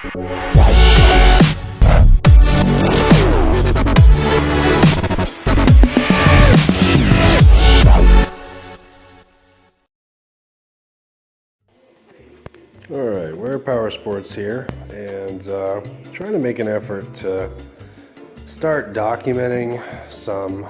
Alright, Weare Powersports here, and trying to make an effort to start documenting some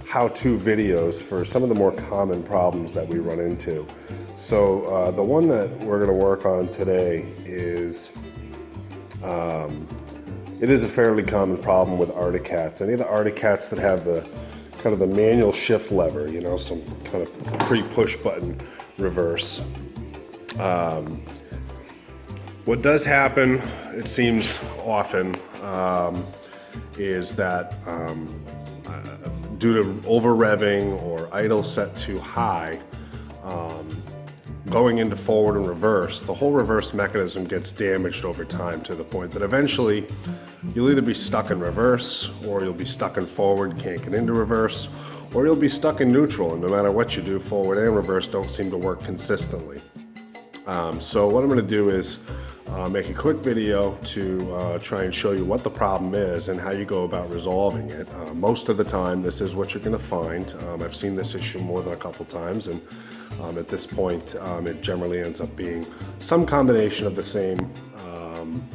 how-to videos for some of the more common problems that we run into. So the one that we're going to work on today is, it is a fairly common problem with Arctic cats. Any of the Arctic cats that have the kind of the manual shift lever, you know, some kind of pre-push button reverse. What does happen, it seems often, is that due to over-revving or idle set too high, going into forward and reverse, the whole reverse mechanism gets damaged over time to the point that eventually you'll either be stuck in reverse, or you'll be stuck in forward, can't get into reverse, or you'll be stuck in neutral, and no matter what you do, forward and reverse don't seem to work consistently. So what I'm going to do is make a quick video to try and show you what the problem is and how you go about resolving it. Most of the time this is what you're going to find. I've seen this issue more than a couple times, and at this point it generally ends up being some combination of the same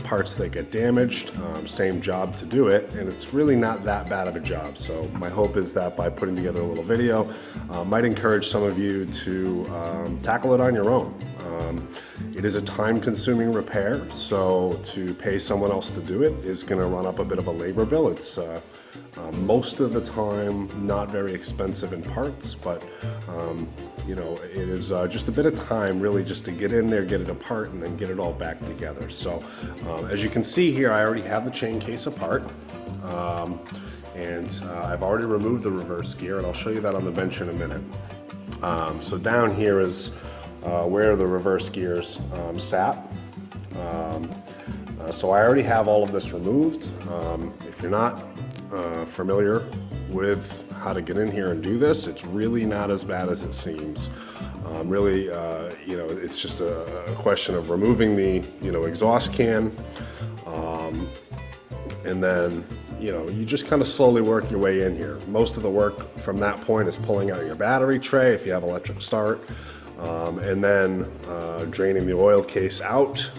parts that get damaged, same job to do it, and it's really not that bad of a job. So my hope is that by putting together a little video might encourage some of you to tackle it on your own. It is a time-consuming repair, so to pay someone else to do it is going to run up a bit of a labor bill. It's most of the time not very expensive in parts, but you know, it is just a bit of time really just to get in there, get it apart, and then get it all back together. So as you can see here, I already have the chain case apart, and I've already removed the reverse gear, and I'll show you that on the bench in a minute. So down here is where the reverse gears sat. So I already have all of this removed. If you're not familiar with how to get in here and do this, it's really not as bad as it seems. Really, you know, it's just a question of removing the, you know, exhaust can, and then, you know, you just kind of slowly work your way in here. Most of the work from that point is pulling out your battery tray if you have electric start, and then draining the oil case out.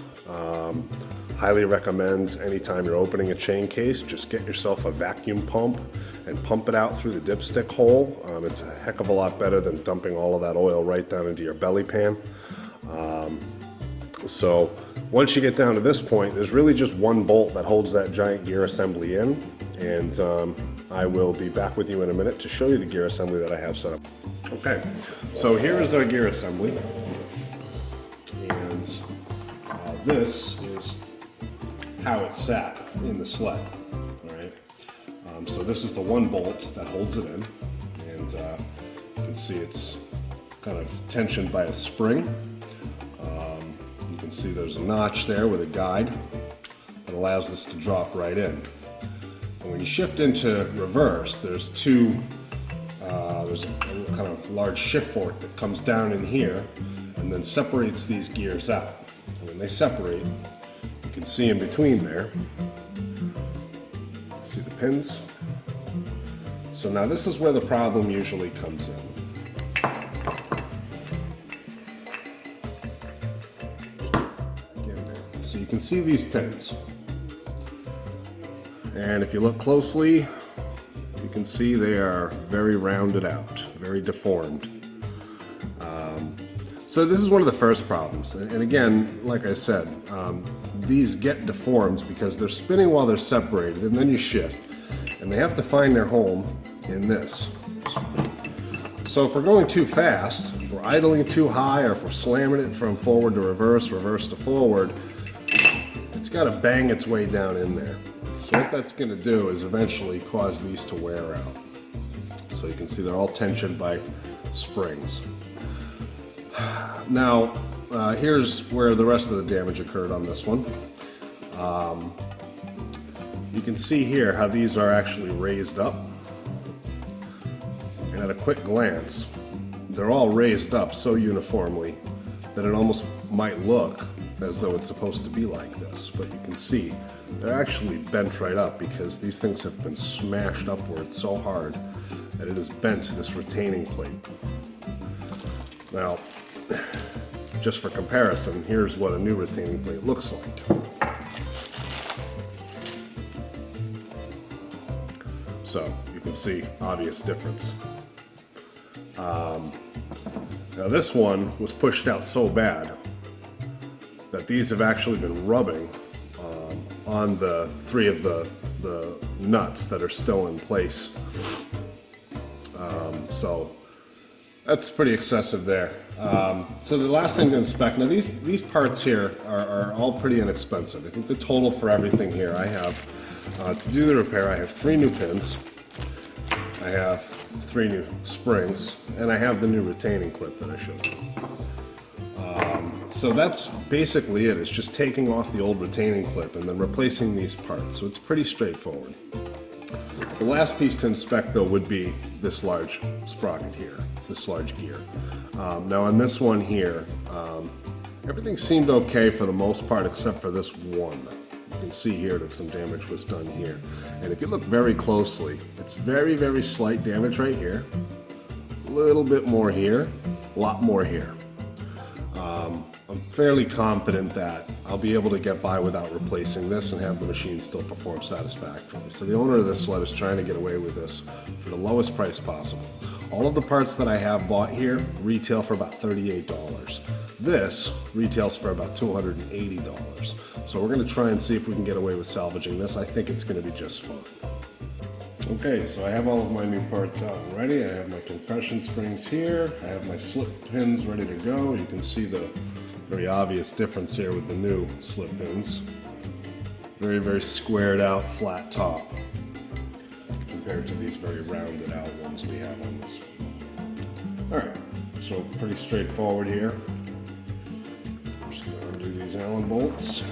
Highly recommend anytime you're opening a chain case, just get yourself a vacuum pump and pump it out through the dipstick hole. It's a heck of a lot better than dumping all of that oil right down into your belly pan. So once you get down to this point, there's really just one bolt that holds that giant gear assembly in, and I will be back with you in a minute to show you the gear assembly that I have set up. Okay, so here is our gear assembly, and this is how it sat in the sled. All right, so this is the one bolt that holds it in, and you can see it's kind of tensioned by a spring. You can see there's a notch there with a guide that allows this to drop right in. And when you shift into reverse, there's there's a kind of large shift fork that comes down in here and then separates these gears out. And when they separate, you can see in between there, see the pins? So now this is where the problem usually comes in. So you can see these pins. And if you look closely, you can see they are very rounded out, very deformed. So this is one of the first problems. And again, like I said, these get deformed because they're spinning while they're separated, and then you shift, and they have to find their home in this. So if we're going too fast, if we're idling too high, or if we're slamming it from forward to reverse, reverse to forward, it's got to bang its way down in there. So what that's going to do is eventually cause these to wear out. So you can see they're all tensioned by springs. Now, here's where the rest of the damage occurred on this one. You can see here how these are actually raised up. And at a quick glance, they're all raised up so uniformly that it almost might look as though it's supposed to be like this, but you can see they're actually bent right up because these things have been smashed upwards so hard that it has bent this retaining plate. Now, just for comparison, here's what a new retaining plate looks like. So you can see obvious difference. Now this one was pushed out so bad that these have actually been rubbing on the three of the nuts that are still in place. So that's pretty excessive there. So the last thing to inspect, now these parts here are all pretty inexpensive. I think the total for everything here, I have, to do the repair, I have 3 new pins, I have 3 new springs, and I have the new retaining clip that I showed you. So that's basically it. It's just taking off the old retaining clip and then replacing these parts. So it's pretty straightforward. The last piece to inspect though would be this large sprocket here, this large gear. Now on this one here, everything seemed okay for the most part except for this one. You can see here that some damage was done here. And if you look very closely, it's very, very slight damage right here. A little bit more here, a lot more here. I'm fairly confident that I'll be able to get by without replacing this and have the machine still perform satisfactorily. So the owner of this sled is trying to get away with this for the lowest price possible. All of the parts that I have bought here retail for about $38. This retails for about $280. So we're going to try and see if we can get away with salvaging this. I think it's going to be just fine. Okay, so I have all of my new parts out and ready. I have my compression springs here. I have my slip pins ready to go. You can see the very obvious difference here with the new slip pins. Very, very squared out, flat top compared to these very rounded out ones we have on this one. Alright, so pretty straightforward here. I'm just going to undo these Allen bolts.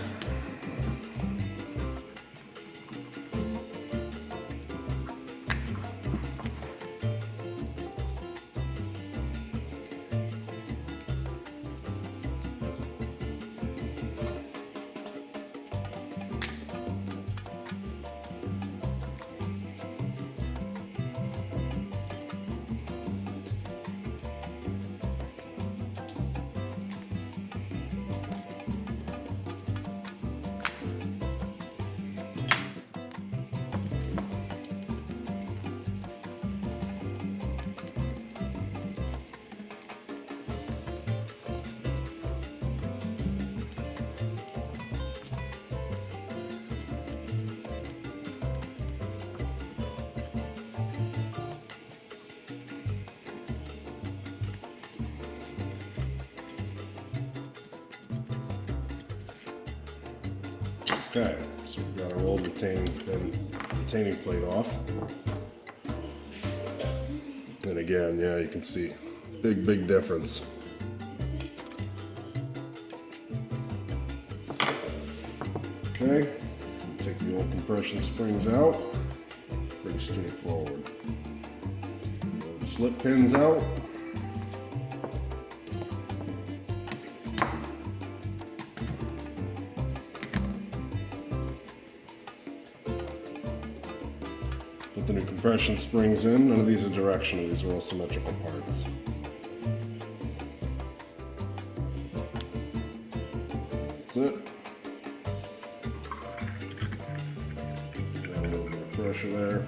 Okay, so we've got our old retaining plate off. And again, yeah, you can see big difference. Okay, so take the old compression springs out. Pretty straightforward. Old slip pins out. Put the new compression springs in. None of these are directional, these are all symmetrical parts. That's it. Got a little bit of pressure there.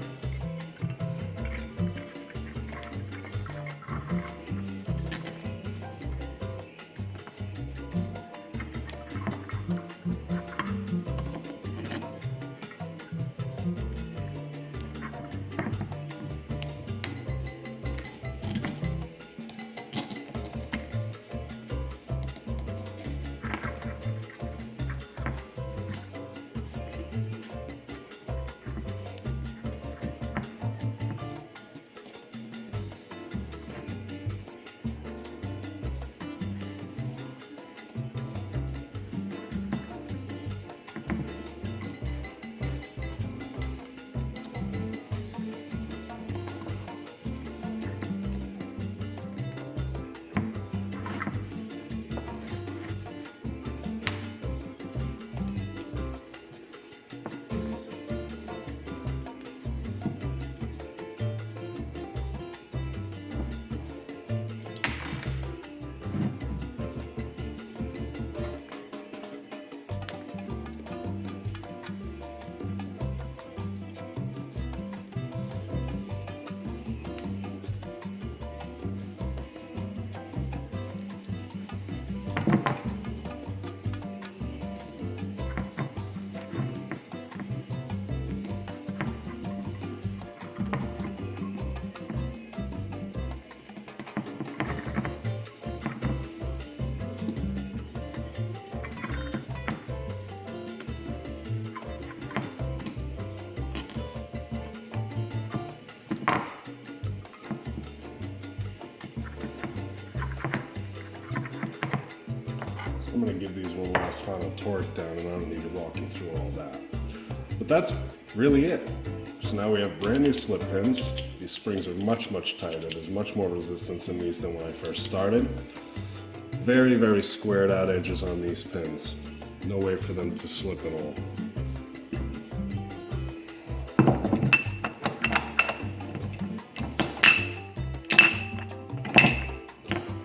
his final torque down, and I don't need to walk you through all that. But that's really it. So now we have brand new slip pins. These springs are much, much tighter. There's much more resistance in these than when I first started. Very, very squared out edges on these pins. No way for them to slip at all.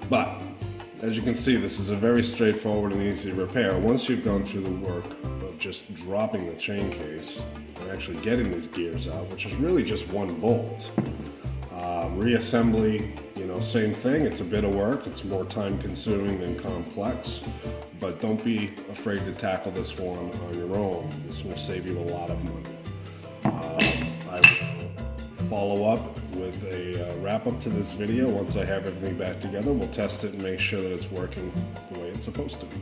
But, as you can see, this is a very straightforward and easy repair. Once you've gone through the work of just dropping the chain case and actually getting these gears out, which is really just one bolt. Reassembly, same thing. It's a bit of work. It's more time consuming than complex. But don't be afraid to tackle this one on your own. This will save you a lot of money. I will follow up with a wrap up to this video. Once I have everything back together, we'll test it and make sure that it's working the way it's supposed to be.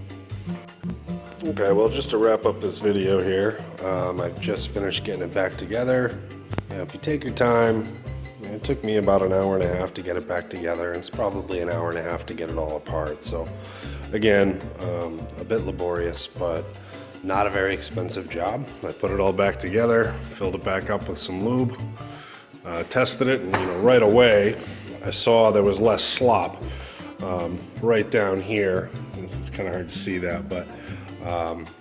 Okay, well, just to wrap up this video here, I've just finished getting it back together. If you take your time, it took me about an hour and a half to get it back together, and it's probably an hour and a half to get it all apart. So again, a bit laborious, but not a very expensive job. I put it all back together, filled it back up with some lube, tested it, and right away I saw there was less slop right down here. This is kind of hard to see that, but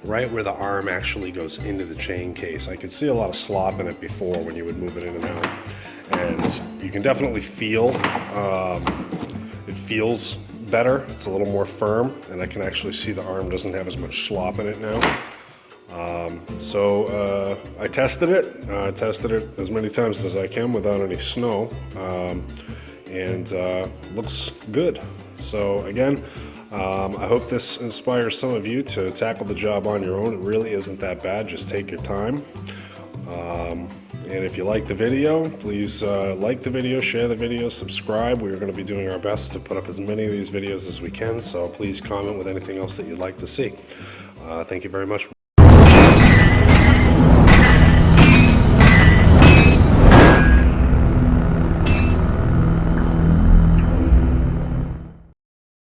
right where the arm actually goes into the chain case, I could see a lot of slop in it before when you would move it in and out. And you can definitely feel, it feels better. It's a little more firm, and I can actually see the arm doesn't have as much slop in it now. So I tested it. I tested it as many times as I can without any snow, and looks good. So again, I hope this inspires some of you to tackle the job on your own. It really isn't that bad. Just take your time. And if you like the video, please like the video, share the video, subscribe. We're going to be doing our best to put up as many of these videos as we can, so please comment with anything else that you'd like to see. Thank you very much.